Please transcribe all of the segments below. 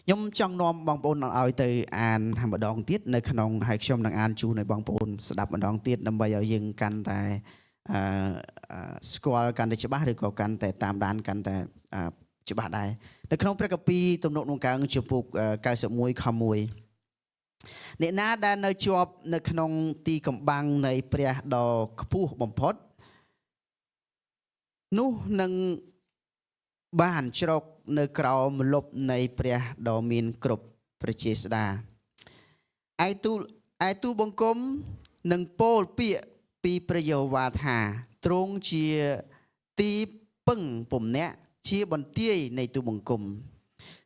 nhom trong nom bong bồn ao từ an hàm đòn tiết nơi khăn ông hay trong đang an chu nơi bong bồn sẽ đạp đòn tiết đâm bây giờ dừng căn tại squall căn tại chế bát được có căn tại tam đan căn tại chế bát đây nơi khăn ông phải copy tụm nốt nông cang chụp phục cao sự mùi khăm mùi nè ná đa nơi chụp nơi khăn ông ti cầm băng nơi pre đò pu bom phốt nu nâng bàn chọc nơi cầu lục nơi pre đò miền cướp Prechesda ai tu bông cốm nâng pol pịa pi preyo và thả trong chia ti pưng bùm nè chia bần tiaในtu bông cốm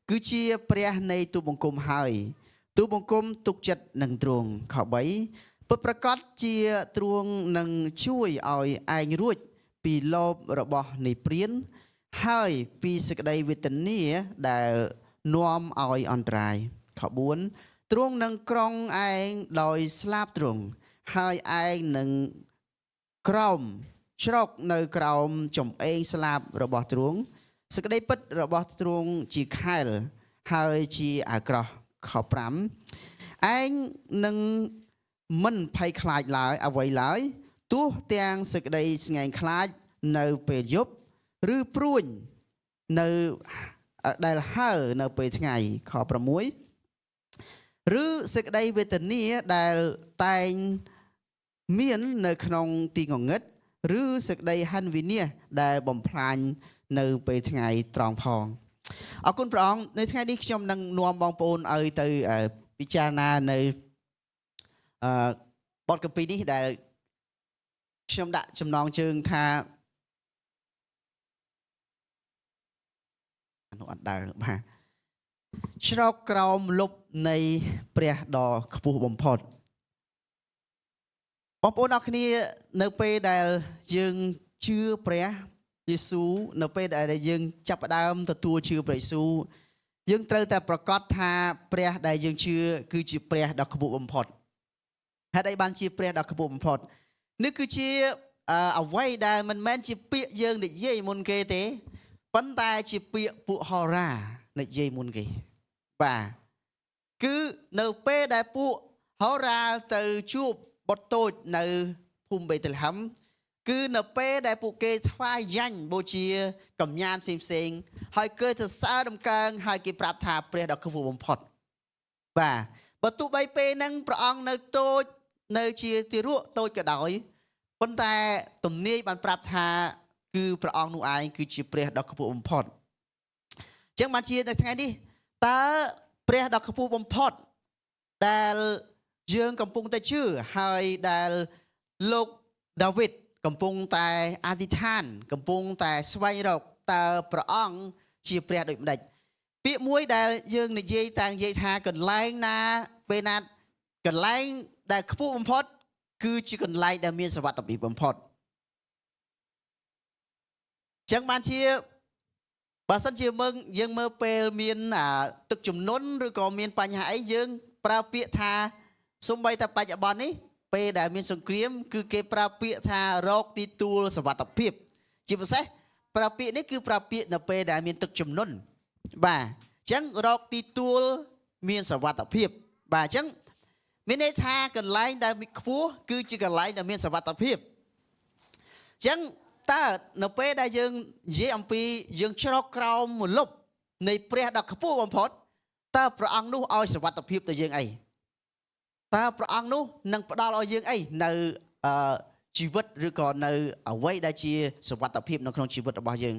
cứ chia preในtu bông cốm hai tu bông cốm tục chật nâng truồng khảo bấy bấtประกอบ chia truồng nâng chui ỏi ai ruột pi lốp rọในเปลี่ยนhai piสกได้วิตนีได้นวมเอยอันตรายขบวนตรงนังกรองไอลอยสลาบตรงให้ไอหนึ่งกรอมชรกในกรอมจมเองสลาบระบอบตรงสกได้ปิดระบอบตรงจีไข่ให้จีอากรอขอบรำไอหนึ่งมันภัยคลายหลายเอาไว้หลายตัวเตียงสกได้สงคลายในเปรยบหรือปรุนในได้ห้าในเปรย์ไงขอประมวยหรือสึกได้เวทนี้ได้ตายเมียนในขนมตีงงดหรือสึกได้ฮันวิเนียได้บ่มพลานในเปรย์ไงตรองพองเอาคุณพระองค์ในไงนี้ชมนังนวมบองปูนเอาไปพิจารณาในบทกปีนี้ได้ชมดะชมนองเชิงท่าอนุอัดได้มาชรอกกรอมลบในเปรียดอขบุบมพอดบอมปูนอคนี้ในเปได้ยังชื่อเปรียเยซูในเปได้ยังจับดามตัวชื่อเปรียเยซูยังเตอแต่ประกอบท่าเปรียได้ยังชื่อคือชื่อเปรียดอขบุบมพอดให้ได้บัญชีเปรียดอขบุบมพอดนี่คือชื่อเอาไว้ได้มันแม้นชื่อเปียยังเด็กเย่มุนเกเตปันตาจีเปียปุฮอราในเยมุนกีบ่าคือในเป้ได้ปุฮอราtừชูบบทโตในภูมิเบตลฮัมคือในเป้ได้ปุเกทวายยันโบเชียกับยานเซ็งให้เกิดสารดำกลางให้กิปราบทาเปรียดอกขบุบมพอดบ่าประตูใบเป้นั่งประองในโตในเชียติรุโตกระดอยปันตาตุ่มนี้บันปราบทาคือพระองค์นูไอคือจีเปรียดอกขบุบมพอดจังมาเชียในไงดิตาเปรียดอกขบุบมพอดแต่เยืองกำปงแต่ชื่อให้แต่โลกดาวิดกำปงแต่อธิษฐานกำปงแต่สวายรกแต่พระองค์จีเปรียดอกเด็กปีมวยแต่เยืองในเย่ต่างเย่ทากันไล่นาเป็นนัดกันไล่แต่ขบุบมพอดคือจีกันไล่แต่มีสวัสดิ์บมพอดจังมันเชียบาสันเชียมึงยังเมื่อเปลมีนตึกจุ่มน้นหรือก็มีนปัญหาไอ้ยังปราเปียธาสมบัยแต่ปัจจุบันนี้เปได้มีสงครามคือเก็บปราเปียธารอกตีตูลสวัสดิ์เพียบจิบเสปราเปียนี่คือปราเปียนเปได้มีตึกจุ่มน้นบ่าจังรอกตีตูลมีสวัสดิ์เพียบบ่าจังมีในทากันไล่ได้มีคู่คือจิกันไล่ได้มีสวัสดิ์เพียบจังตาในเป้ได้ยังเยี่ยมปียังชรอกคราวหมุนลบในเปรียดอกขบุบมพอดตาพระองค์นู้เอาสวัสดิ์เพียบตัวยังไงตาพระองค์นู้นังประดาเอายังไงในชีวิตหรือก่อนในเอาไว้ได้ชีสวัสดิ์เพียบในក្នុងชีวิตរបស់យើង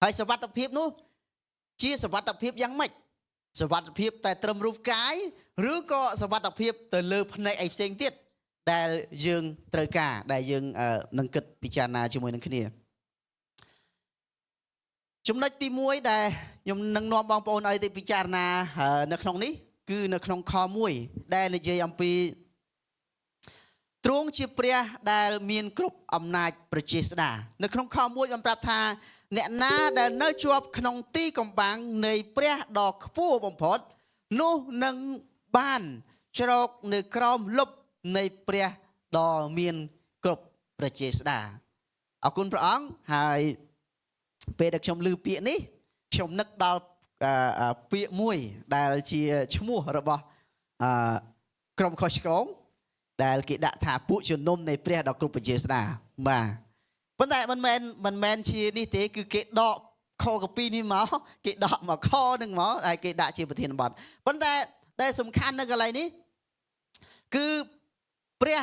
ហើយสวัสดิ์เพียบนู้ชีสวัสดิ์เพียบยังไม่สวัสดิ์เพียบแต่ตรมรูปกายหรือก็สวัสดิ์เพียบแต่เลือกในไอ้เสียงเตี้ยได้ยังตระกาได้ยังนังกิดพิจารณาจมวยนังขี้จุดนักตีมวยได้ยมนังนอมบางปอนไอติพิจารณาในขนมนี้คือในขนมคอมวยได้ในเจียมปีตรงชีเปรียได้มีนกรุบอำนาจประเจษดาในขนมคอมวยมันปรับทาเนนาได้เนื้อจวบขนมตีกำบังในเปรียดอกผู้บำพดนู้นังบ้านชรกในครอมลบในเปรียดอมีนกรบประเจษดาเอาคุณพระองค์ให้เปดักชมลือเปียนี้ชมนักดอ ពាក្យមួយដែលជាឈ្មោះរបស់ក្រុមខុសឆ្គងដែលគេដាក់ថាពួកជំនុំនៃព្រះដ៏គ្រប់បញ្ជាស្ដាបាទប៉ុន្តែមិនមែនជានេះទេគឺគេដកខកពីនេះមកគេដកមកខនឹងមកហើយគេដាក់ជាប្រធានបទប៉ុន្តែដែលសំខាន់នៅកន្លែងនេះគឺព្រះ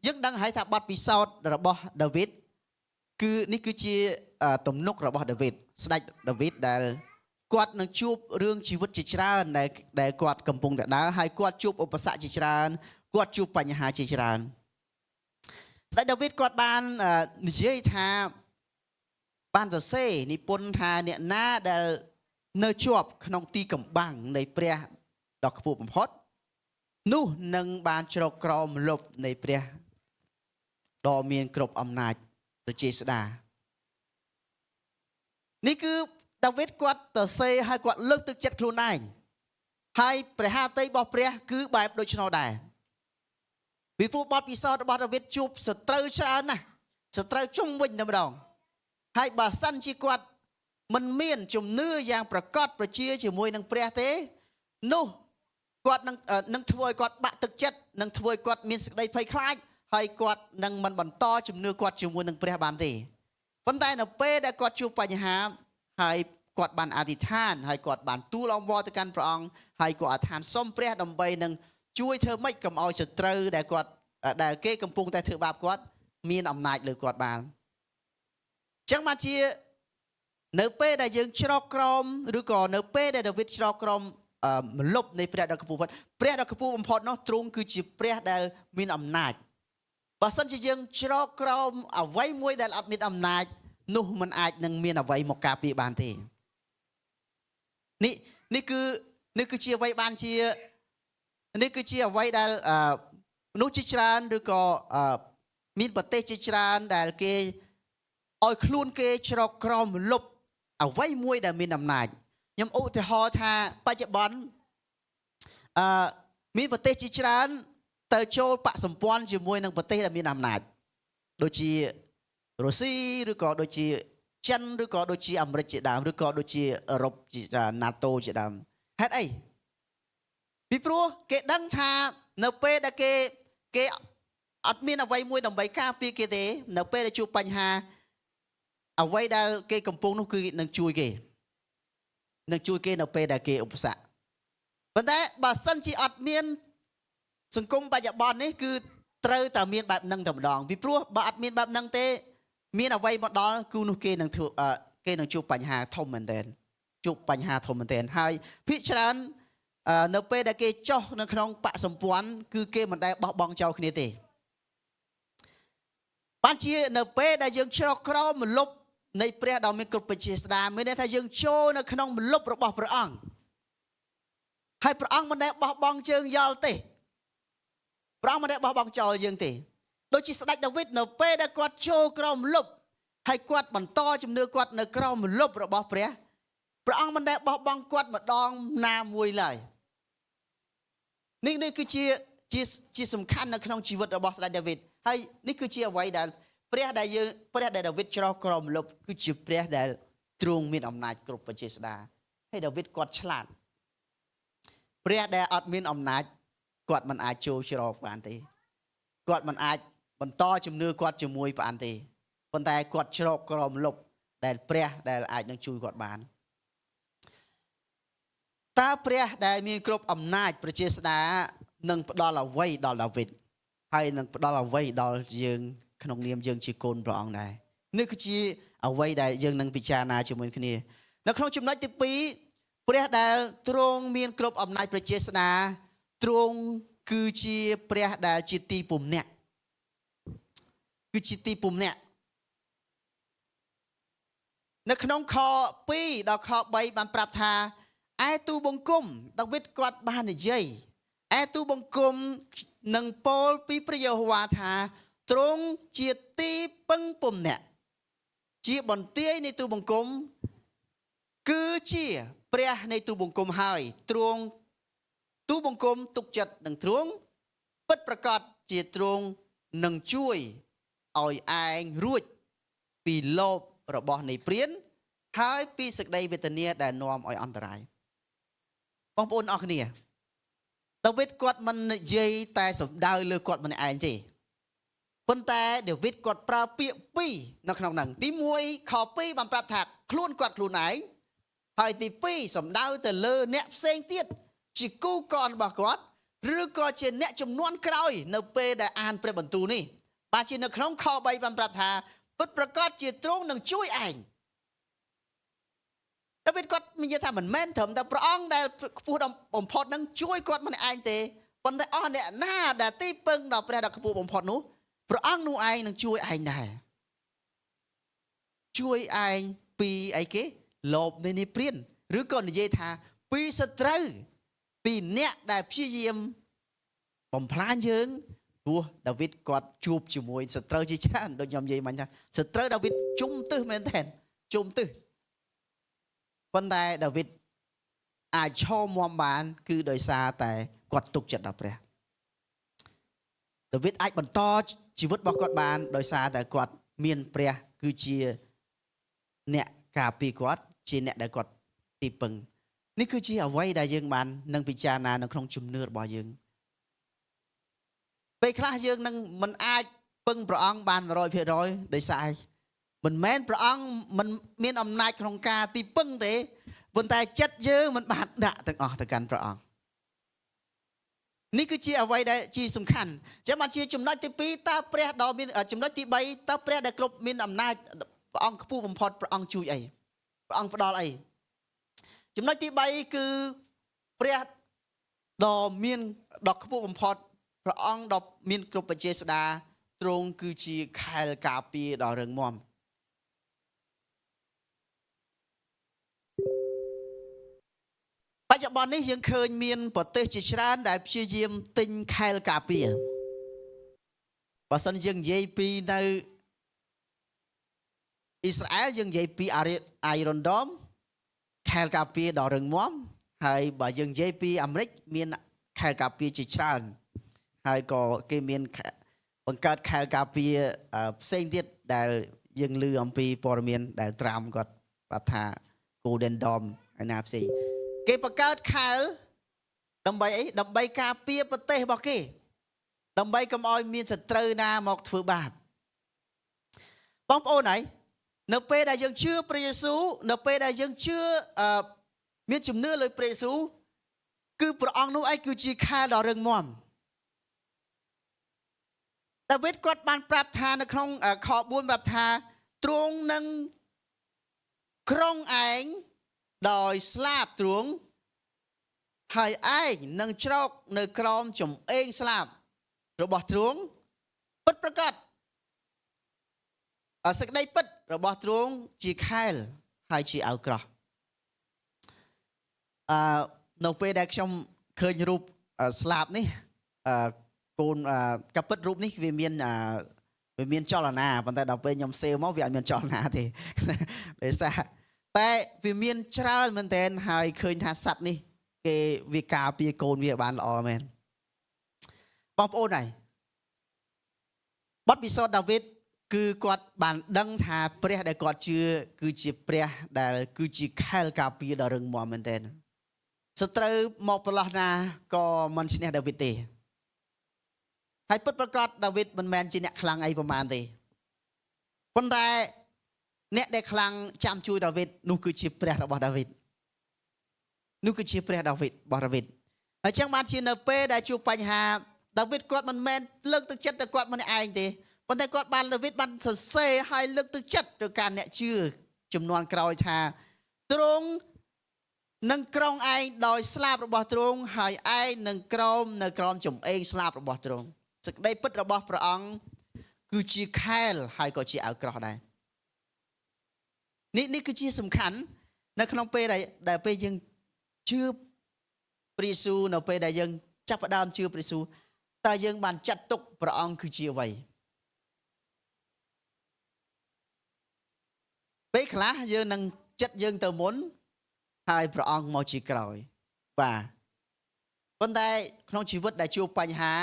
យើងដឹងហើយថាបទពិសោធន៍របស់ដាវីតគឺនេះគឺជាទំនុករបស់ដាវីតស្ដេចដាវីតដែលគាត់នឹងជួបរឿងជីវិតជាច្រើនដែលគាត់កំពុងតែដើរហើយគាត់ជួបឧបសគ្គជាច្រើនគាត់ជួបបញ្ហាជាច្រើនស្ដេចដាវីតគាត់បាននិយាយថាបានសរសេរនិពន្ធថាអ្នកណាដែលនៅជាប់ក្នុងទីកំបាំងនៃព្រះដ៏ខ្ពស់បំផុតនោះនឹងបានជ្រកក្រោមលប់នៃព្រះដ៏មានគ្រប់អំណាចប្រជាស្ដានេះគឺដាវីតគាត់សរសេរហើយគាត់លើកទឹកចិត្តខ្លួនឯងហើយព្រះハតីរបស់ព្រះគឺបែបដូច្នោះដែរពីព្រោះបទពិសោធន៍របស់ដាវីតជួបសត្រូវច្រើនណាស់សត្រូវជុំវិញតែម្ដងហើយបើសិនជាគាត់មិនមានជំនឿយ៉ាងប្រកបប្រជាជាមួយនឹងព្រះទេនោះគាត់នឹងធ្វើឲ្យគាត់បាក់ទឹកចិត្តនឹងធ្វើឲ្យគាត់មានសេចក្តីភ័យខ្លាចហើយគាត់នឹងមិនបន្តជំនឿគាត់ជាមួយនឹងព្រះបានទេប៉ុន្តែនៅពេលដែលគាត់ជួបបញ្ហាហើយគាត់បានអធិដ្ឋានហើយគាត់បានទូលអង្វរទៅកាន់ព្រះអង្គហើយគាត់អធិដ្ឋានសុំព្រះដើម្បីនឹងជួយធ្វើម៉េចកុំឲ្យសត្រូវដែលគេកំពុងតែធ្វើបាបគាត់មានអំណាចលើគាត់បានអញ្ចឹងមកជានៅពេលដែលយើងច្រកក្រមឬក៏នៅពេលដែលដាវីតច្រកក្រមមលប់នៃព្រះដ៏ខ្ពស់បំផុតព្រះដ៏ខ្ពស់បំផុតនោះទ្រង់គឺជាព្រះដែលមានអំណាចបើសិនជាយើងច្រកក្រមអ្វីមួយដែលអត់មានអំណាចនោះมันអាចនឹងមានអ្វីមកការពារបានទេនេះគឺជាអ្វីបានជានេះគឺជាអ្វីដែលមនុស្សជាច្រើនឬក៏មានប្រទេសជាច្រើនដែលគេឲ្យខ្លួនគេច្រកក្រមលប់អ្វីមួយដែលមានអំណាចខ្ញុំឧទាហរណ៍ថាបច្ចុប្បន្នមានប្រទេសជាច្រើនទៅចូលបកសម្ព័ន្ធជាមួយនឹងប្រទេសដែលមានអំណាចដូចជារុស្ស៊ីឬក៏ដូចជាចិនឬក៏ដូចជាអាមេរិកជាដើមឬក៏ដូចជាអឺរ៉ុបជាណាតូជាដើមហេតុអីពីព្រោះគេដឹងថានៅពេលដែលគេអត់មានអ្វីមួយដើម្បីការពារគេទេនៅពេលដែលជួបបញ្ហាអ្វីដែលគេកំពុងនោះគឺនឹងជួយគេនៅពេលដែលគេឧបសគ្គប៉ុន្តែបើសិនជាអត់មានសង្គមបច្ចុប្បន្ននេះគឺត្រូវតែមានបែបហ្នឹងតែម្ដងពីព្រោះបើអត់មានបែបហ្នឹងទេមានអ្វីមកដល់គឺនោះគេនឹងជួបបញ្ហាធំមែនទែនហើយភាគច្រើននៅពេលដែលគេចោះនៅក្នុងបកសម្ព័ន្ធគឺគេមិនដែលបោះបង់ចោលគ្នាទេបានជានៅពេលដែលយើងច្រកក្រោមមលប់នៃព្រះដ៏មានគ្រប់បញ្ជាស្ដាមានន័យថាយើងចូលនៅក្នុងមលប់របស់ព្រះអង្គហើយព្រះអង្គមិនដែលបោះបង់ជើងយល់ទេព្រះអង្គមិនដែលបោះបង់ចោលយើងទេដូចជាស្ដេចដាវីតនៅពេលដែលគាត់ចូលក្រោមមលប់ហើយគាត់បន្តជំនឿគាត់នៅក្រោមមលប់របស់ព្រះអង្គមិនដែលបោះបង់គាត់ម្ដងណាមួយឡើយនេះគឺជាសំខាន់នៅក្នុងជីវិតរបស់ស្ដេចដាវីតហើយនេះគឺជាអ្វីដែលព្រះដែលដាវីតច្រកក្រោមមលប់គឺជាព្រះដែលទ្រង់មានអំណាចគ្រប់បញ្ជាស្ដាហើយដាវីតគាត់ឆ្លាតព្រះដែលអត់មានអំណាចគាត់មិនអាចចូលច្រកបានទេគាត់មិនអាចបន្តជំនឿគាត់ជាមួយព្រះអង្គទេប៉ុន្តែគាត់ច្រកក្រោមមលប់ដែលព្រះដែលអាចនឹងជួយគាត់បានតើព្រះដែលមានគ្រប់អំណាចប្រជាស្ដានឹងផ្ដល់អ្វីដល់ដាវីតហើយនឹងផ្ដល់អ្វីដល់យើងក្នុងនាមយើងជាកូនព្រះអង្គដែរនេះគឺជាអ្វីដែលយើងនឹងពិចារណាជាមួយគ្នានៅក្នុងចំណុចទី2ព្រះដែលទ្រង់មានគ្រប់អំណាចប្រជាស្ដាទ្រង់គឺជាព្រះដែលជាទីពំនាក់នៅក្នុងខ2ដល់ខ3បានប្រាប់ថាឯទូបង្គំដាវីតគាត់បាននិយាយឯទូបង្គំនឹងពោលពីព្រះយេហូវ៉ាថាទ្រង់ជាទីពឹងពំនាក់ជាបន្ទាយនៃទូបង្គំគឺជាព្រះនៃទូបង្គំហើយទ្រង់ទូបង្គំទុកចិត្តនឹងទ្រង់ពិតប្រាកដជាទ្រង់នឹងជួយឲ្យឯងរួចពីលោភរបស់នៃព្រានហើយពីសេចក្តីវេទនាដែលនាំឲ្យអន្តរាយ បងប្អូនអរគ្នាដាវីតគាត់មិននិយាយតែសំដៅលើគាត់ម្នាក់ឯងទេប៉ុន្តែដាវីតគាត់ប្រើពាក្យពីរនៅក្នុងហ្នឹងទី1ខ2បានប្រាប់ថាខ្លួនគាត់ខ្លួនឯងហើយទី2សំដៅទៅលើអ្នកផ្សេងទៀតជាគូកនរបស់គាត់ឬក៏ជាអ្នកចំនួនក្រោយនៅពេលដែលអានព្រះបន្ទូលនេះបាទជានៅក្នុងខ3បានប្រាប់ថាពិតប្រាកដជាទ្រង់នឹងជួយឯងដាវីតគាត់មាននិយាយថាមិនមែនត្រឹមតែព្រះអង្គដែលខ្ពស់បំផុតនឹងជួយគាត់ម្នាក់ឯងទេប៉ុន្តែអស់អ្នកណាដែលទីពឹងដល់ព្រះដ៏ខ្ពស់បំផុតនោះព្រះអង្គនោះឯងនឹងជួយឯងដែរជួយឯងពីអីគេលោភនៃនេះព្រានឬក៏និយាយថាពីសត្រូវពីអ្នកដែលព្យាយាមបំផ្លាញយើងព្រោះដាវីតគាត់ជួបជាមួយសត្រូវជាច្រើនដូចខ្ញុំនិយាយមិញថាសត្រូវដាវីតជុំទឹះមែនទែនជុំទឹះប៉ុន្តែដាវីតអាចឈរមាំបានគឺដោយសារតែគាត់ទុកចិត្តដល់ព្រះដាវីតអាចបន្តជីវិតរបស់គាត់បានដោយសារតែគាត់មានព្រះគឺជាអ្នកការពារគាត់ជាអ្នកដែលគាត់ទីពឹងនេះគឺជាអ្វីដែលយើងបាននឹងពិចារណានៅក្នុងជំនឿរបស់យើងពេលខ្លះយើងនឹងមិនអាចពឹងព្រះអង្គបាន 100% ដោយសារមិនមែនព្រះអង្គមិនមានអំណាចក្នុងការទីពឹងទេប៉ុន្តែចិត្តយើងមិនបានដាក់ទាំងអស់ទៅកាន់ព្រះអង្គនេះគឺជាអ្វីដែលជាសំខាន់ចឹងបានជាចំណុចទី2តើព្រះដ៏មានចំណុចទី3តើព្រះដែលគ្រប់មានអំណាចព្រះអង្គខ្ពស់បំផុតព្រះអង្គជួយអីព្រះអង្គផ្ដល់អីចំណុចទី3គឺព្រះដ៏ខ្ពស់បំផុតព្រះអង្គដ៏មានគ្រប់បច្ចេស្តាទ្រង់គឺជាខែលការពារដ៏រឹងមាំបច្ចុប្បន្ននេះយើងឃើញមានប្រទេសជាច្រើនដែលព្យាយាមទិញខែលការពារបើសិនយើងនិយាយពីនៅអ៊ីស្រាអែលយើងនិយាយពីIron Dome ខែលការពារដ៏រឹងមាំហើយបើយើងនិយាយពីអាមេរិកមានខែលការពារជាច្រើនហើយក៏គេមានបង្កើតខែលការពារផ្សេងទៀតដែលយើងឮអំពីព័ត៌មានដែលត្រាំគាត់ប្រាប់ថា Golden Dome ហើយណាផ្សេងគេបង្កើតខែលដើម្បីអីដើម្បីការពារប្រទេសរបស់គេដើម្បីកុំឲ្យមានសត្រូវណាមកធ្វើបាបបងប្អូនហើយនៅពេលដែលយើងជឿព្រះយេស៊ូវនៅពេលដែលយើងជឿមានជំនឿលើព្រះយេស៊ូវគឺព្រះអង្គនោះឯងគឺជាខែលដ៏រឹងមាំដាវីតគាត់បានប្រាប់ថានៅក្នុងខ4ប្រាប់ថាទ្រង់នឹងក្រុងឯងដោយស្លាបទ្រង់ហើយឯងនឹងជ្រកនៅក្រោមចំអេងស្លាបរបស់ទ្រង់ពិតប្រាកដសេចក្តីពិតរបស់ទ្រង់ជាខែលហើយជាអាវក្រោះនៅពេលដែលខ្ញុំឃើញរូបស្លាបនេះកូនកពិតរូបនេះវាមានចលនាប៉ុន្តែដល់ពេលខ្ញុំសេវមកវាអត់មានចលនាទេដោយសារតែវាមានច្រើនមែនទែនហើយឃើញថាសត្វនេះគេវាការពារកូនវាបានល្អមែនបងប្អូនហើយបទពិសោធន៍ដាវីតគឺគាត់បានដឹងថាព្រះដែលគាត់ជឿគឺជាព្រះដែលគឺជាខែលការពារដ៏រឹងមាំមែនទែនសត្រូវមកប្រឡោះណាក៏មិនឈ្នះដាវីតទេហើយពិតប្រាកដដាវីតមិនមែនជាអ្នកខ្លាំងអីប្រហែលទេប៉ុន្តែអ្នកដែលខ្លាំងចាំជួយដាវីតនោះគឺជាព្រះរបស់ដាវីតនោះគឺជាព្រះដាវីតរបស់ដាវីតហើយចឹងបានជានៅពេលដែលជួបបញ្ហាដាវីតគាត់មិនមែនលើកទឹកចិត្តតែគាត់ម្នាក់ឯងទេប៉ុន្តែគាត់បានដាវីតបានសរសេរឲ្យលើកទឹកចិត្តទៅកាន់អ្នកជឿចំនួនក្រោយថាទ្រង់នឹងក្រុងឯងដោយស្លាបរបស់ទ្រង់ហើយឯងនឹងនៅក្រោមចំអេងស្លាបរបស់ទ្រង់សេចក្តីពិតរបស់ព្រះអង្គគឺជាខែលហើយក៏ជាអាវក្រោះដែរនេះគឺជាសំខាន់នៅក្នុងពេលដែលពេលយើងជឿព្រះយេស៊ូវនៅពេលដែលយើងចាប់ផ្ដើមជឿព្រះយេស៊ូវតើយើងបានចាត់ទុកព្រះអង្គគឺជាអ្វីពេលខ្លះយើងនឹងចិត្តយើងទៅមុនហើយព្រះអង្គមកជាក្រោយបាទប៉ុន្តែក្នុងជីវិតដែលជួបបញ្ហា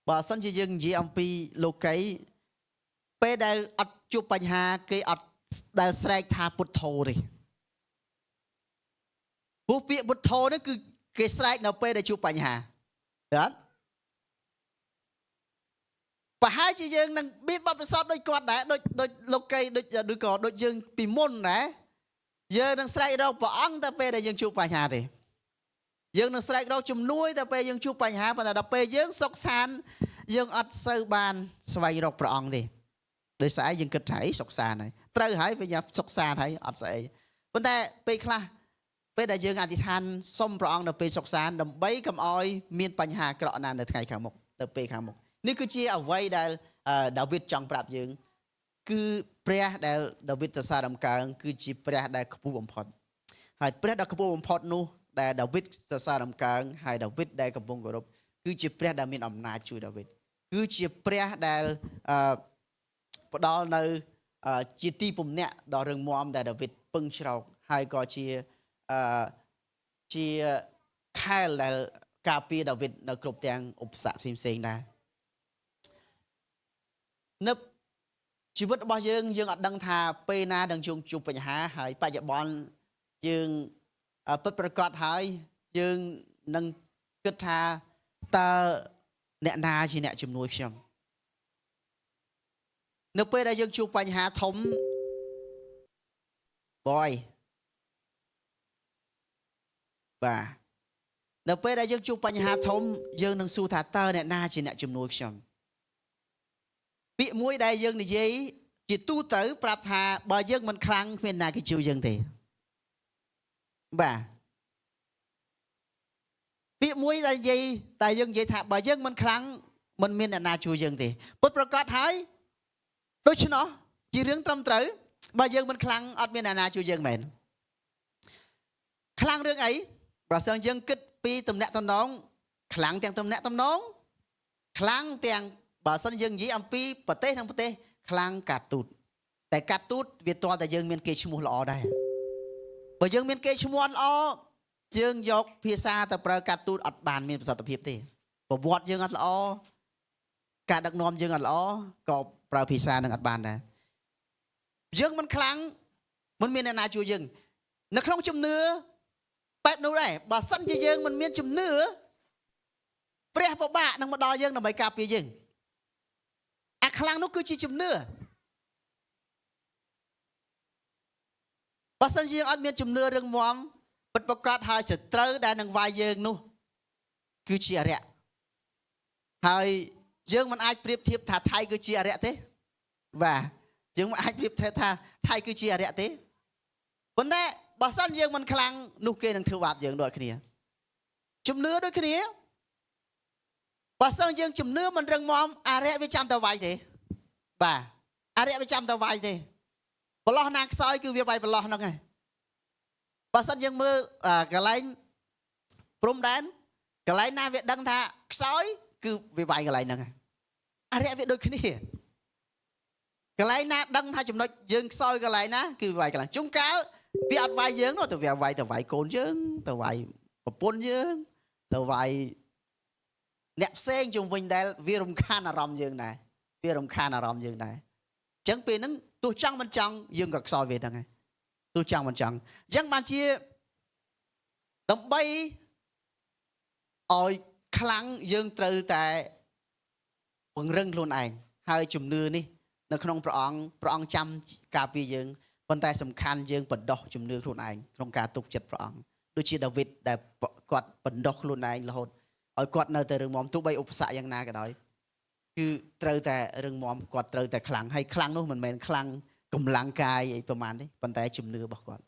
បើសិនជាយើងនិយាយអំពីលោកីពេលដែលអត់ជួបបញ្ហាគេអត់ដែលស្រែកថាពុទ្ធោទេព្រោះពាក្យពុទ្ធោនេះ គេស្រែកនៅពេលដែលជួបបញ្ហាអត់ប្រហែលជាយើងនឹងមានបទពិសោធន៍ដូចគាត់ដែរដូចលោកកៃដូចក៏ដូចយើងពីមុនដែរយើងនឹងស្រែករកព្រះអង្គតែពេលដែលយើងជួបបញ្ហាទេយើងនឹងស្រែករកជំនួយតែពេលយើងជួបបញ្ហាប៉ុន្តែដល់ពេលយើងសុខសាន្តយើងអត់សូវបានស្វែងរកព្រះអង្គទេដោយសារយើងគិតថាអីសុខសាន្តហើយត្រូវហើយវាសុខសាន្តហើយអត់ស្អីប៉ុន្តែពេលខ្លះពេលដែលយើងអធិដ្ឋានសុំព្រះអង្គនៅពេលសុខសាន្តដើម្បីកុំឲ្យមានបញ្ហាអាក្រក់ណានៅថ្ងៃខាងមុខទៅពេលខាងមុខនេះគឺជាអ្វីដែលដាវីតចង់ប្រាប់យើងគឺព្រះដែលដាវីតសរសើរដំកើងគឺជាព្រះដែលខ្ពស់បំផុតហើយព្រះដែលខ្ពស់បំផុតនោះដែលដាវីតសរសើរដំកើងហើយដាវីតដែលកំពុងគោរពគឺជាព្រះដែលមានអំណាចជួយដាវីតគឺជាព្រះដែលផ្ដល់នៅជាទីពំនាក់ដ៏រឹងមាំដែលដាវីតពឹងជ្រោកហើយក៏ជាខែលដែលការពារដាវីតនៅគ្រប់ទាំងឧបសគ្គផ្សេងៗដែរនៅជីវិតរបស់យើងអត់ដឹងថាពេលណានឹងជួបបញ្ហាហើយបច្ចុប្បន្នយើងពិតប្រាកដហើយយើងនឹងគិតថាតើអ្នកណាជាអ្នកជំនួយខ្ញុំនៅពេលដែលយើងជួបបញ្ហាធំបាទនៅពេលដែលយើងជួបបញ្ហាធំយើងនឹងសួរថាតើអ្នកណាជាអ្នកជំនួយខ្ញុំពាក្យមួយដែលយើងនិយាយជាទូទៅប្រាប់ថាបើយើងមិនខ្លាំងគ្មានណាគេជួយយើងទេបាទពាក្យមួយដែលយើងនិយាយថាបើយើងមិនខ្លាំងមិនមានអ្នកណាជួយយើងទេពិតប្រាកដហើយដូច្នោះជារឿងត្រឹមត្រូវបើយើងមិនខ្លាំងអត់មានអ្នកណាជួយយើងមែនខ្លាំងរឿងអីបើសិនយើងគិតពីទំនាក់ទំនងខ្លាំងទាំងទំនាក់ទំនងខ្លាំងទាំងបើសិនយើងនិយាយអំពីប្រទេសនិងប្រទេសខ្លាំងកាត់ទូតតែកាត់ទូតវាតតែយើងមានគេឈ្មោះល្អដែរបើយើងមានគេឈ្មោះល្អយើងយកភាសាទៅប្រើកាត់ទូតអត់បានមានប្រសិទ្ធភាពទេប្រវត្តិយើងអត់ល្អការដឹកនាំយើងអត់ល្អក៏ប្រើភាសានឹងអត់បានដែរយើងមិនខ្លាំងមិនមានអ្នកណាជួយយើងនៅក្នុងជំនឿបែបនោះដែរបើសិនជាយើងមិនមានជំនឿព្រះពិបាកនឹងមកដល់យើងដើម្បីការពារយើងអាខ្លាំងនោះគឺជាជំនឿបើសិនជាយើងអត់មានជំនឿរឹងមាំពិតប្រាកដហើយសត្រូវដែលនឹងវាយយើងនោះគឺជាអរិយហើយយើងមិនអាចប្រៀបធៀបថាថៃគឺជាអរិយទេបាទយើងមិនអាចប្រៀបធៀបថាថៃគឺជាអរិយទេប៉ុន្តែបើសិនយើងមិនខ្លាំងនោះគេនឹងធ្វើបាបយើងដូចគ្នាជំនឿដូចគ្នាបើសិនយើងជំនឿមិនរឹងមាំអរិយវាចាំតែវាយទេបាទអរិយវាចាំតែវាយទេប្រឡោះណាខ្សោយគឺវាវាយប្រឡោះហ្នឹងហើយបើសិនយើងមើលកន្លែងព្រំដែនកន្លែងណាវាដឹងថាខ្សោយគឺវាវាយកន្លែងហ្នឹងហើយអរិយវាដូចគ្នាកន្លែងណាដឹងថាចំណុចយើងខ្សោយកន្លែងណាគឺវាយកន្លែងជុំកាលវាអត់វាយយើងនោះទៅវាវាយកូនយើងទៅវាយប្រពន្ធយើងទៅវាយអ្នកផ្សេងជុំវិញដែលវារំខានអារម្មណ៍យើងដែរវារំខានអារម្មណ៍យើងដែរអញ្ចឹងពេលហ្នឹងទោះចង់មិនចង់យើងក៏ខ្សោយវាហ្នឹងហើយទោះចង់មិនចង់អញ្ចឹងបានជាដើម្បីឲ្យខ្លាំងយើងត្រូវតែពង្រឹងខ្លួនឯងហើយជំនឿនេះនៅក្នុងព្រះអង្គចាំការពារយើងប៉ុន្តែសំខាន់យើងបណ្ដោះជំនឿខ្លួនឯងក្នុងការទុកចិត្តព្រះអង្គដូចជាដាវីតដែលគាត់បណ្ដោះខ្លួនឯងរហូតឲ្យគាត់នៅតែរឹងមាំទោះបីឧបសគ្គយ៉ាងណាក៏ដោយគឺត្រូវតែរឹងមាំគាត់ត្រូវតែខ្លាំងហើយខ្លាំងនោះមិនមែនខ្លាំងកម្លាំងកាយអីប្រហែលទេប៉ុន្តែជំនឿរបស់គាត់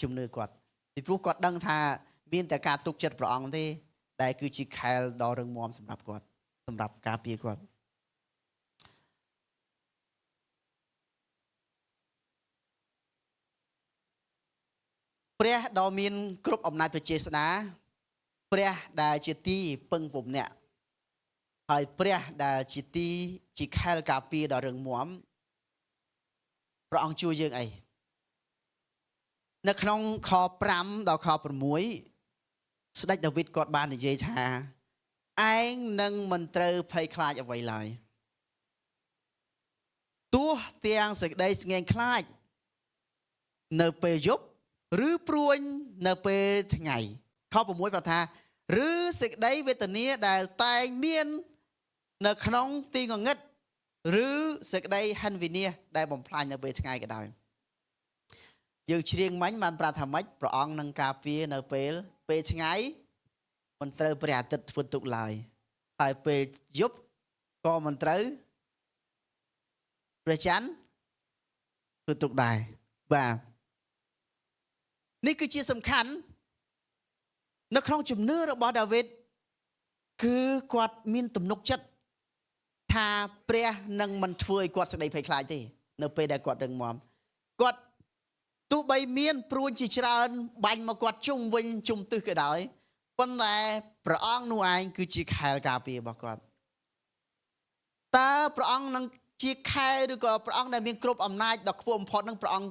ជំនឿគាត់ពីព្រោះគាត់ដឹងថាមានតែការទុកចិត្តព្រះអង្គទេដែលគឺជាខែលដ៏រឹងមាំសម្រាប់គាត់សម្រាប់ការពារគាត់ព្រះដ៏មានគ្រប់អំណាចប្រជាស្ដាព្រះដែលជាទីពឹងពំនាក់ហើយព្រះដែលជាខែលការពារដ៏រឹងមាំព្រះអង្គជួយយើងអីនៅក្នុងខ5ដល់ខ6ស្ដេចដាវីតគាត់បាននិយាយថាឯងនឹងមិនត្រូវភ័យខ្លាចអ្វីឡើយទោះទាំងសេចក្តីស្ងែងខ្លាចនៅពេលយប់ឬព្រួញនៅពេលថ្ងៃ ខ6ប្រថាឬសេចក្តីវេទនាដែលតែងមាននៅក្នុងទីងងឹតឬសេចក្តីហិនវិនាសដែលបំផ្លាញនៅពេលថ្ងៃក៏ដោយយើងច្រៀងមិញបានប្រាប់ថាម៉េចព្រះអង្គនឹងការពារនៅពេលថ្ងៃមិនត្រូវព្រះអាទិត្យធ្វើទុកឡើយហើយពេលយប់ក៏មិនត្រូវព្រះច័ន្ទធ្វើទុកដែរបាទនេះគឺជាសំខាន់នៅក្នុងជំនឿរបស់ដាវីតគឺគាត់មានទំនុកចិត្តថាព្រះនឹងមិនធ្វើឲ្យគាត់សេចក្តីភ័យខ្លាចទេនៅពេលដែលគាត់រឹងមាំគាត់ទោះបីមានព្រួញជាច្រើនបាញ់មកគាត់ជុំវិញជុំទិសក៏ដោយប៉ុន្តែព្រះអង្គនោះឯងគឺជាខែលការពាររបស់គាត់តើព្រះអង្គនឹងជាខែលឬក៏ព្រះអង្គដែលមានគ្រប់អំណាចដ៏ខ្ពស់បំផុតនឹងព្រះអង្គ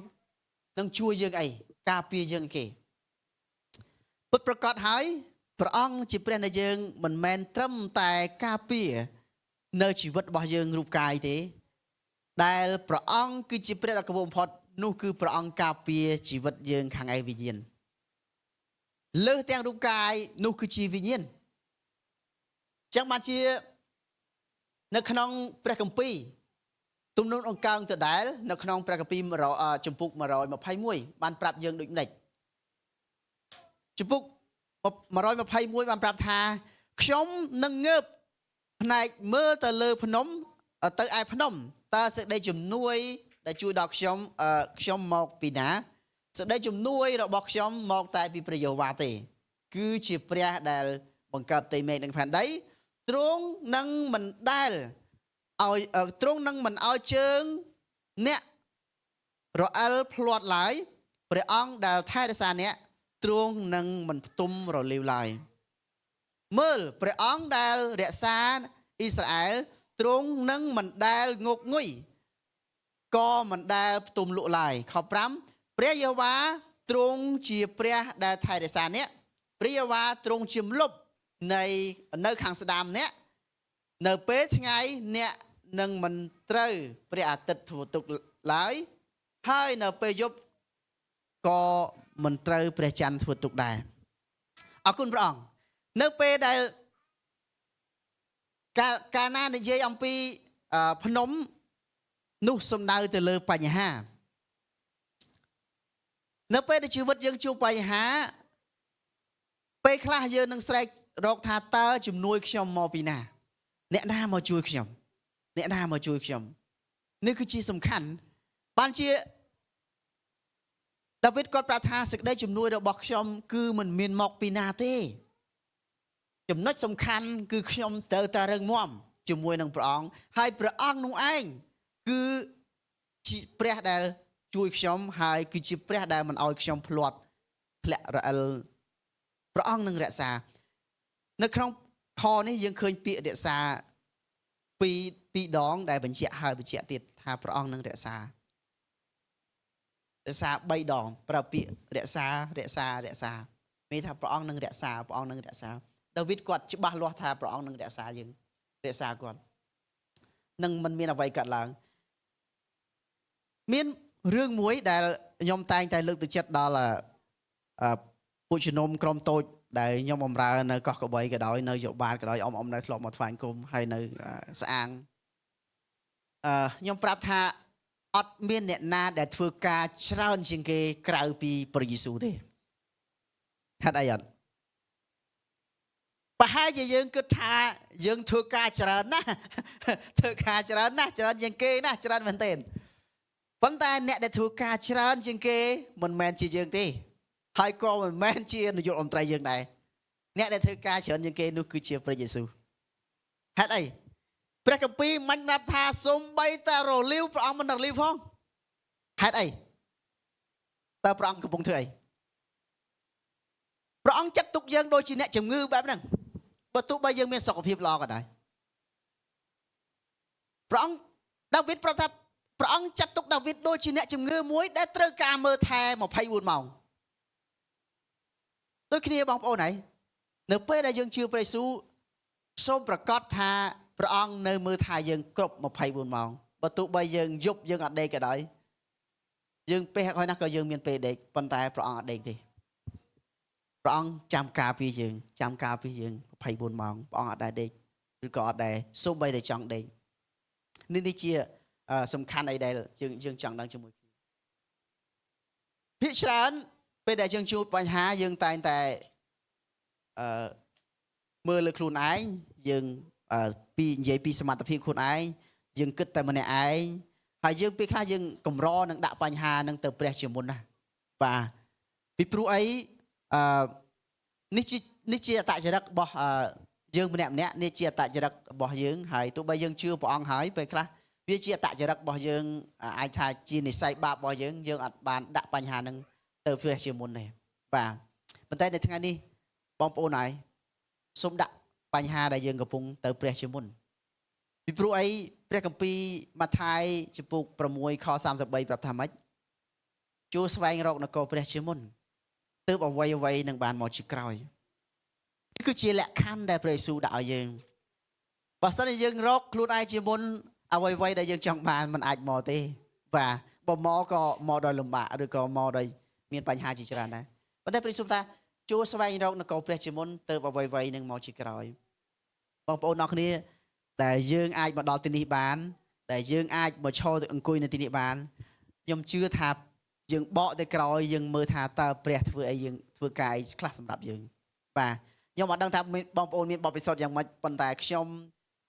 នឹងជួយយើងអីការពារយើងគេពិតប្រាកដហើយព្រះអង្គជាព្រះនៃយើងមិនមែនត្រឹមតែការពារនៅជីវិតរបស់យើងរូបកាយទេដែលព្រះអង្គគឺជាព្រះដ៏ខ្ពស់បំផុតនោះគឺព្រះអង្គការពារជីវិតយើងខាងឯវិញ្ញាណលើសទាំងរូបកាយនោះគឺជាវិញ្ញាណចឹងបានជានៅក្នុងព្រះគម្ពីរទំនួលអង្កើងដដែលនៅក្នុងព្រះគម្ពីរចំពុក121បានប្រាប់យើងដូចនេះចំពុក121បានប្រាប់ថាខ្ញុំនឹងងើបផ្នែកមើលទៅលើភ្នំទៅឯភ្នំតើសេចក្តីជំនួយដែលជួយដល់ខ្ញុំមកពីណាសេចក្តីជំនួយរបស់ខ្ញុំមកតែពីព្រះយេហូវ៉ាទេគឺជាព្រះដែលបង្កើតផ្ទៃមេឃនិងផែនដីទ្រង់នឹងមិនដែលឲ្យទ្រង់នឹងមិនឲ្យជើងអ្នករអិលភ្លាត់ឡើយព្រះអង្គដែលថែរក្សាអ្នកទ្រង់នឹងមិនផ្ទុំរលាវឡើយមើលព្រះអង្គដែលរក្សាអ៊ីស្រាអែលទ្រង់នឹងមិនដែលងុកងុយក៏មិនដែលផ្ទុំលក់ឡើយខ5ព្រះយេហូវ៉ាទ្រង់ជាព្រះដែលថែរក្សាអ្នកព្រះយេហូវ៉ាទ្រង់ជាម្លប់នៅខាងស្ដាំអ្នកនៅពេលថ្ងៃអ្នកនឹងមិនត្រូវព្រះអាទិត្យធ្វើទុកឡើយហើយនៅពេលយប់ក៏មិនត្រូវព្រះច័ន្ទធ្វើទុកដែរអរគុណព្រះអង្គនៅពេលដែលកាលណានិយាយអំពីភ្នំនោះសំដៅទៅលើបញ្ហានៅពេលដែលជីវិតយើងជួបបញ្ហាពេលខ្លះយើងនឹងស្រែករកថាតើជំនួយខ្ញុំមកពីណាអ្នកណាមកជួយខ្ញុំអ្នកណាមកជួយខ្ញុំនេះគឺជាសំខាន់បានជាដាវីតគាត់ប្រាប់ថាសេចក្តីជំនួយរបស់ខ្ញុំគឺមិនមានមកពីណាទេចំណុចសំខាន់គឺខ្ញុំត្រូវតែរឹងមាំជាមួយនឹងព្រះអង្គហើយព្រះអង្គនោះឯងគឺជាព្រះដែលជួយខ្ញុំហើយគឺជាព្រះដែលមិនឲ្យខ្ញុំធ្លាក់រអិលព្រះអង្គនឹងរក្សានៅក្នុងខនេះយើងឃើញពាក្យរក្សាពីរដងដែលបញ្ជាក់ហើយបញ្ជាក់ទៀតថាព្រះអង្គនឹងរក្សា3ដងប្រើពាក្យរក្សាមានថាព្រះអង្គនឹងរក្សាព្រះអង្គនឹងរក្សាដាវីតគាត់ច្បាស់លាស់ថាព្រះអង្គនឹងរក្សាយើងរក្សាគាត់នឹងមិនមានអ្វីកាត់ឡើងមានរឿងមួយដែលខ្ញុំតែងតែលើកទឹកចិត្តដល់ពួកជំនុំក្រុមតូចដែលខ្ញុំបម្រើនៅកោះកបីក៏ដោយនៅយោបាលក៏ដោយអមនៅធ្លាប់មកថ្វាយគុំហើយនៅស្អាងខ្ញុំប្រាប់ថាអត់មានអ្នកណាដែលធ្វើការច្រើនជាងគេក្រៅពីព្រះយេស៊ូវទេហេតុអីអត់ប្រហែលជាយើងគិតថាយើងធ្វើការច្រើនណាស់ច្រើនជាងគេណាច្រើនមែនទែនប៉ុន្តែអ្នកដែលធ្វើការច្រើនជាងគេមិនមែនជាយើងទេហើយក៏មិនមែនជានាយករដ្ឋមន្ត្រីយើងដែរអ្នកដែលធ្វើការច្រើនជាងគេនោះគឺជាព្រះយេស៊ូវហេតុអីព្រះគម្ពីរមិនប្រាប់ថាសូម្បីតែរលាវព្រះអង្គមិនរលាវផងហេតុអីតើព្រះអង្គកំពុងធ្វើអីព្រះអង្គចាត់ទុកយើងដូចជាអ្នកជំងឺបែបហ្នឹងបើទោះបីយើងមានសុខភាពល្អក៏ដោយព្រះអង្គដាវីតប្រាប់ថាព្រះអង្គចាត់ទុកដាវីតដូចជាអ្នកជំងឺមួយដែលត្រូវការមើលថែ24ម៉ោងដូចគ្នាបងប្អូនហើយនៅពេលដែលយើងជឿព្រះយេស៊ូវសូមប្រកាសថាព្រះអង្គនៅមើលថែយើងគ្រប់24ម៉ោងបើទោះបីយើងយប់យើងអត់ដេកក៏ដោយយើងពេលហើយណាស់ក៏យើងមានពេលដេកប៉ុន្តែព្រះអង្គអត់ដេកទេ ព្រះអង្គចាំការពារយើងចាំការពារយើង24ម៉ោងព្រះអង្គអត់ដែលដេកឬក៏អត់ដែលសូម្បីតែចង់ដេកនេះជាសំខាន់អីដែលយើងចង់ដឹងជាមួយគ្នាភាគច្រើនពេលដែលយើងជួបបញ្ហាយើងតែងតែមើលលើខ្លួនឯងយើងនិយាយពីសមត្ថភាពខ្លួនឯងយើងគិតតែម្នាក់ឯងហើយយើងពេលខ្លះយើងកម្រនឹងដាក់បញ្ហានឹងទៅព្រះជាមុនណាបាទពីព្រោះអីនេះជាអត្តចរិតរបស់យើងម្នាក់នេះជាអត្តចរិតរបស់យើងហើយទោះបីយើងជឿព្រះអង្គហើយពេលខ្លះវាជាអត្តចរិតរបស់យើងអាចថាជានិស្ស័យបាបរបស់យើងអត់បានដាក់បញ្ហានឹងទៅព្រះជាមុនទេបាទប៉ុន្តែនៅថ្ងៃនេះបងប្អូនហើយសូមដាក់បញ្ហាដែលយើងកំពុងទៅព្រះជាមុនពីព្រោះអីព្រះគម្ពីរម៉ាថាយចំពុក6ខ33ប្រាប់ថាម៉េចចូលស្វែងរកនគរព្រះជាមុនទើបអ្វីនឹងបានមកជាក្រោយនេះគឺជាលក្ខខណ្ឌដែលព្រះយេស៊ូវដាក់ឲ្យយើងបើសិនជាយើងរកខ្លួនឯងជាមុនអ្វីដែលយើងចង់បានมันអាចមកទេបាទបើមកក៏មកដោយលំបាកឬក៏មកដោយមានបញ្ហាជាច្រើនដែរប៉ុន្តែព្រះយេស៊ូវថាចូលស្វែងរកនគរព្រះជាមុនទើបអ្វីនឹងមកជាក្រោយបងប្អូនអរគ្នាដែលយើងអាចមកដល់ទីនេះបានដែលយើងអាចមកឈរទៅអង្គុយនៅទីនេះបានខ្ញុំជឿថាយើងបកទៅក្រោយយើងមើលថាតើព្រះធ្វើអីយើងធ្វើកាយខ្លះសម្រាប់យើងបាទខ្ញុំអត់ដឹងថាបងប្អូនមានបទពិសោធន៍យ៉ាងម៉េចប៉ុន្តែខ្ញុំ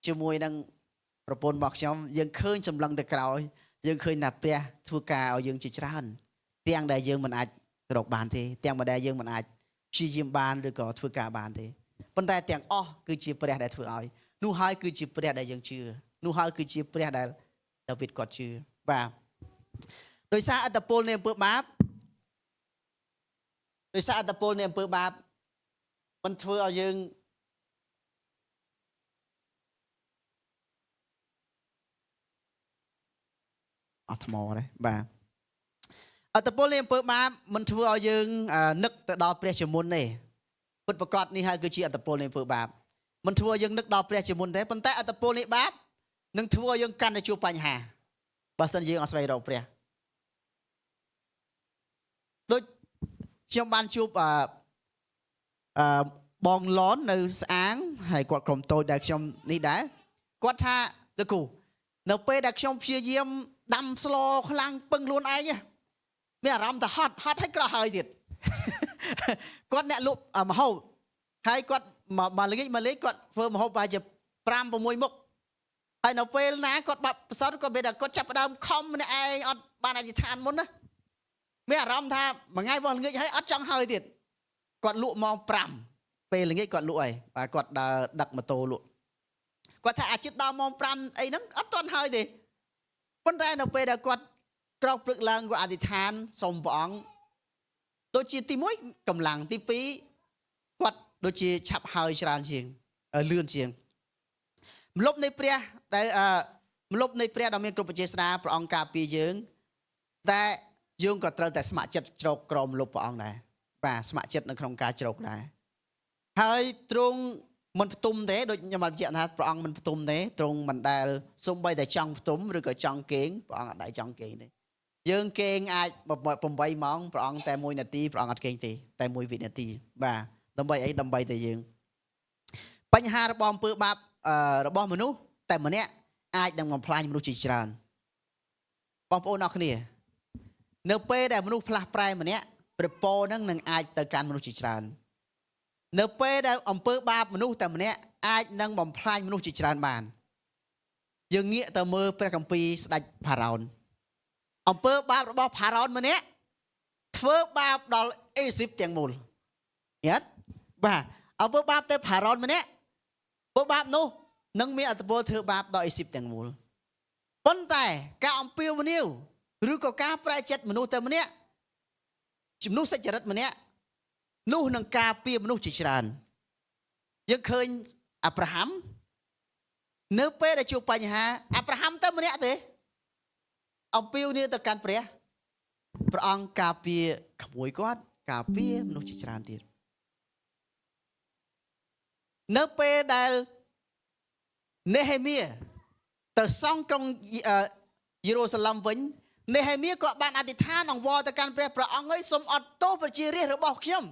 ជាមួយនឹងប្រពន្ធរបស់ខ្ញុំយើងឃើញសម្លឹងទៅក្រោយយើងឃើញថាព្រះធ្វើការឲ្យយើងជាច្រើនទាំងដែលយើងមិនអាចរកបានទេទាំងដែលយើងមិនអាចព្យាយាមបានឬក៏ធ្វើការបានទេប៉ុន្តែទាំងអស់គឺជាព្រះដែលធ្វើឲ្យនោះហើយគឺជាព្រះដែលយើងជឿនោះហើយគឺជាព្រះដែលដាវីតគាត់ជឿបាទដោយសារអត្តពលនៃអំពើបាបมันធ្វើឲ្យយើងអត់ថ្មទេបាទអត្តពលនៃអំពើបាបมันធ្វើឲ្យយើងនឹកទៅដល់ព្រះជាមុនទេពិតប្រាកដនេះហើយគឺជាអត្តពលនៃអំពើបាបมันធ្វើឲ្យយើងនឹកដល់ព្រះជាមុនទេប៉ុន្តែអត្តពលនៃបាបនឹងធ្វើឲ្យយើងកាន់តែជួបបញ្ហាបើសិនយើងអត់ស្វែងរកព្រះដូចខ្ញុំបានជួបបងឡននៅស្អាងហើយគាត់ក្រុមតូចដែលខ្ញុំនេះដែរគាត់ថាលោកគ្រូនៅពេលដែលខ្ញុំព្យាយាមដាំស្លខ្លាំងពឹងខ្លួនឯងមានអារម្មណ៍ថាហត់ហើយក្រោះហើយទៀតគាត់អ្នកលក់ម្ហូបហើយគាត់មកលេងគាត់ធ្វើម្ហូបប្រហែលជា5 6មុខហើយនៅពេលណាគាត់បាត់ប្រសតគាត់ពេលតែគាត់ចាប់ផ្ដើមខំម្នាក់ឯងអត់បានអធិដ្ឋានមុនណាមានអារម្មណ៍ថាមួយថ្ងៃវល់ល្ងាចហើយអត់ចង់ហើយទៀតគាត់លក់ម៉ោង5ពេលល្ងាចគាត់លក់ហើយបាទគាត់ដើរដឹកម៉ូតូលក់គាត់ថាអាជិតដល់ម៉ោង5អីហ្នឹងអត់ទាន់ហើយទេប៉ុន្តែនៅពេលដែលគាត់ក្រោកព្រឹកឡើងគាត់អធិដ្ឋានសូមព្រះអង្គដូចជាទី1កម្លាំងទី2គាត់ដូចជាឆាប់ហើយច្រើនជាងលឿនជាងម្លប់នៃព្រះដែលម្លប់នៃព្រះដ៏មានគ្រប់បជាស្ដាព្រះអង្គការពារយើងតែយើងក៏ត្រូវតែស្ម័គ្រចិត្តជ្រកក្រមម្លប់ព្រះអង្គដែរបាទស្ម័គ្រចិត្តនៅក្នុងការជ្រកដែរហើយទ្រង់មិនផ្ទុំទេដូចខ្ញុំបានបញ្ជាក់ថាព្រះអង្គមិនផ្ទុំទេទ្រង់មិនដែលសំបីតែចង់ផ្ទុំឬក៏ចង់គេងព្រះអង្គអត់ដែលចង់គេងទេយើងគេងអាច8ម៉ោងព្រះអង្គតែ1នាទីព្រះអង្គអត់គេងទេតែ1វិនាទីបាទដើម្បីអីដើម្បីតែយើងបញ្ហារបស់អំពើបាបរបស់មនុស្សតែម្នាក់អាចនឹងបំផ្លាញមនុស្សជាច្រើនបងប្អូនអរគ្នានៅពេលដែលមនុស្សផ្លាស់ប្រែម្នាក់ព្រះពរនឹងអាចទៅកាន់មនុស្សជាច្រើននៅពេលដែលអំពើបាបមនុស្សតែម្នាក់អាចនឹងបំផ្លាញមនុស្សជាច្រើនបានយើងងាកទៅមើលព្រះគម្ពីរស្ដេចផារ៉ោនអំពើបាបរបស់ផារ៉ោនម្នាក់ធ្វើបាបដល់អេស៊ីបទាំងមូលយល់បាទអំពើបាបទៅផារ៉ោនម្នាក់អំពើបាបនោះនឹងមានអត្តពលធ្វើបាបដល់អេស៊ីបទាំងមូលប៉ុន្តែការអំពាវនាវឬក៏ការប្រែចិត្តមនុស្សតែម្នាក់ជំនួសសេចក្ដីម្នាក់នោះនឹងការពារមនុស្សជាច្រើនយើងឃើញអាប់រ៉ាហាំនៅពេលដែលជួបបញ្ហាអាប់រ៉ាហាំទៅម្នាក់ទេអំពាវនាវទៅកាន់ព្រះអង្គការពារក្មួយគាត់ការពារមនុស្សជាច្រើនទៀតនៅពេលដែលនេហេមៀទៅសង់ក្រុងយេរូសាឡិមវិញនេហេមៀក៏បានអធិដ្ឋានអង្វរទៅកាន់ព្រះអង្គហើយសូមអត់ទោសប្រជារាស្ត្ររបស់ខ្ញុំ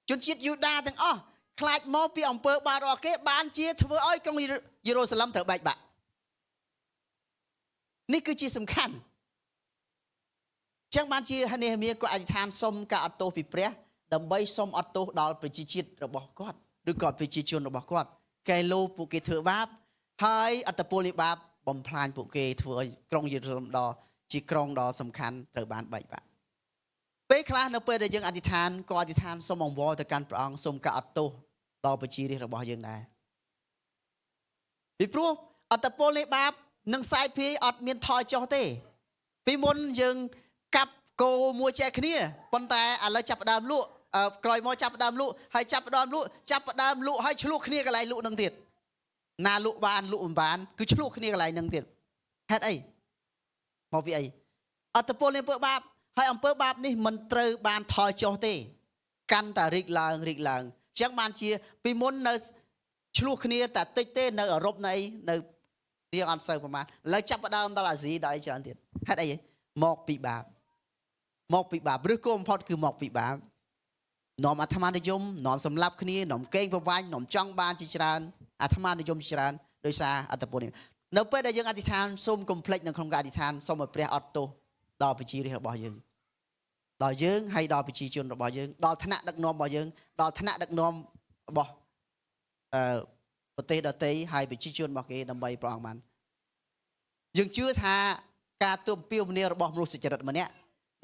ជនជាតិយូដាទាំងអស់ខ្លាចមកពីអំពើបាបរបស់គេបានជាធ្វើឲ្យក្រុងយេរូសាឡិមត្រូវបែកបាក់នេះគឺជាសំខាន់ចឹងបានជានេហេមៀក៏អធិដ្ឋានសុំការអត់ទោសពីព្រះដើម្បីសុំអត់ទោសដល់ប្រជាជាតិរបស់គាត់ឬក៏ប្រជាជនរបស់គាត់កែលោពួកគេធ្វើបាបហើយអត្តពលនៃបាបបំផ្លាញពួកគេធ្វើឲ្យក្រុងយេរូសាឡិមដ៏ជាក្រុងដ៏សំខាន់ត្រូវបានបែកបាក់ពេលខ្លះនៅពេលដែលយើងអធិដ្ឋានក៏អធិដ្ឋានសូមអង្វរទៅកាន់ព្រះអង្គសូមការអត់ទោសដល់ប្រជារាស្ត្ររបស់យើងដែរពីព្រោះអត្តពលនៃបាបនិងសាយភាយអត់មានថយចុះទេពីមុនយើងកាប់គោមួយចែកគ្នាប៉ុន្តែឥឡូវចាប់ផ្ដើមលក់ក្រោយមកចាប់ផ្ដើមលក់ហើយចាប់ផ្ដើមលក់ហើយឆ្លោះគ្នាកន្លែងលក់នឹងទៀតណាលក់បានលក់មិនបានគឺឆ្លោះគ្នាកន្លែងនឹងទៀតហេតុអីមកពីអីអត្តពលនៃអំពើបាបហើយអំពើបាបនេះមិនត្រូវបានថយចុះទេកាន់តែរីកឡើងអញ្ចឹងបានជាពីមុននៅឆ្លោះគ្នាតែតិចទេនៅអឺរ៉ុបនៅរៀងអត់សូវប្រហែលឥឡូវចាប់ផ្ដើមដល់អាស៊ីដល់អីច្រើនទៀតហេតុអីមកពីបាបឬក៏បំផុតគឺមកពីបាបនាំអាត្មានិយមនាំសម្លាប់គ្នានាំកេងប្រវ័ញ្ចនាំចង់បានជាច្រើនអាត្មានិយមជាច្រើនដោយសារអត្តពលនេះនៅពេលដែលយើងអធិដ្ឋានសូមកុំភ្លេចនៅក្នុងការអធិដ្ឋានសូមឲ្យព្រះអត់ទោសដល់ប្រជារាស្ត្ររបស់យើងដល់យើងហើយដល់ប្រជាជនរបស់យើងដល់ឋានៈដឹកនាំរបស់យើងដល់ឋានៈដឹកនាំរបស់ប្រទេសដទៃហើយប្រជាជនរបស់គេដើម្បីព្រះអង្គបានយើងជឿថាការទម្ពាវនាវរបស់មនុស្សសុចរិតម្នាក់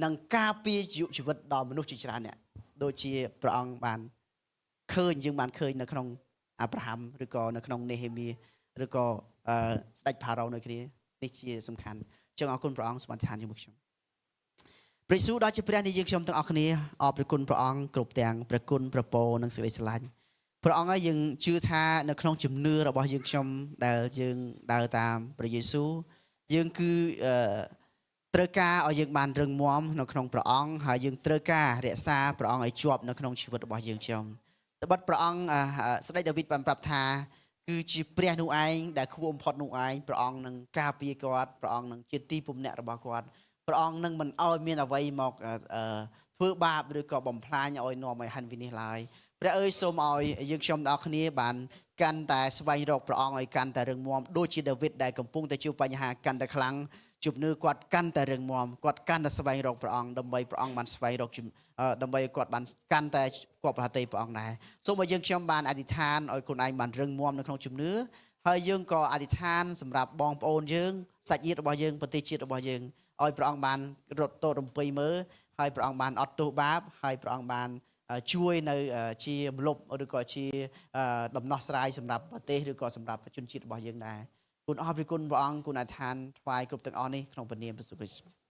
នឹងការពារជីវិតដល់មនុស្សជាច្រើនអ្នកដូចជាព្រះអង្គបានឃើញយើងបានឃើញនៅក្នុងអាប់រ៉ាហាំឬក៏នៅក្នុងនេហេមៀឬក៏ស្ដេចផារ៉ូនៅគ្នានេះជាសំខាន់ចឹងអរគុណព្រះអង្គសូមអធិដ្ឋានជាមួយខ្ញុំព្រះយេស៊ូវដ៏ជាព្រះនៃយើងខ្ញុំទាំងអស់គ្នាអរព្រគុណព្រះអង្គគ្រប់ទាំងព្រះគុណព្រះពរនិងសេចក្តីស្រឡាញ់ព្រះអង្គហើយយើងជឿថានៅក្នុងជំនឿរបស់យើងខ្ញុំដែលយើងដើរតាមព្រះយេស៊ូវយើងគឺត្រូវការឲ្យយើងបានរឹងមាំនៅក្នុងព្រះអង្គហើយយើងត្រូវការរក្សាព្រះអង្គឲ្យជាប់នៅក្នុងជីវិតរបស់យើងខ្ញុំត្បិតព្រះអង្គស្ដេចដាវីតបានប្រាប់ថាគឺជាព្រះនោះឯងដែលខ្ពស់បំផុតនោះឯងព្រះអង្គនឹងការពារគាត់ព្រះអង្គនឹងជាទីពំនាក់របស់គាត់ព្រះអង្គនឹងមិនឲ្យមានអ្វីមកធ្វើបាបឬក៏បំផ្លាញឲ្យនាំឲ្យហាន់វិនិច្ឆ័យឡើយព្រះអើយសូមឲ្យយើងខ្ញុំទាំងអស់គ្នាបានកាន់តែស្វែងរកព្រះអង្គឲ្យកាន់តែរឹងមាំដូចជាដាវីតដែលកំពុងតែជួបបញ្ហាកាន់តែខ្លាំងជំនឿគាត់កាន់តែរឹងមាំគាត់កាន់តែស្វែងរកព្រះអង្គដើម្បីព្រះអង្គបានស្វែងរកដើម្បីគាត់បានកាន់តែគប់ប្រតិព្រះអង្គដែរសូមឲ្យយើងខ្ញុំបានអធិដ្ឋានឲ្យខ្លួនឯងបានរឹងមាំនៅក្នុងជំនឿហើយយើងក៏អធិដ្ឋានសម្រាប់បងប្អូនយើងសាច់ញាតិរបស់យើងប្រទេសជាតិរបស់យើងឲ្យព្រះអង្គបានរត់ទោសរំពៃមើលហើយព្រះអង្គបានអត់ទោសបាបហើយព្រះអង្គបានជួយនៅជាមលប់ឬក៏ជាដំណោះស្រាយសម្រាប់ប្រទេសឬក៏សម្រាប់ជនជាតិរបស់យើងដែរគុណអរព្រគុណព្រះអង្គគុណអធិដ្ឋានថ្វាយគ្រប់ទាំងអស់នេះក្នុងព្រះនាមព្រះយេស៊ូវគ្រីស្ទ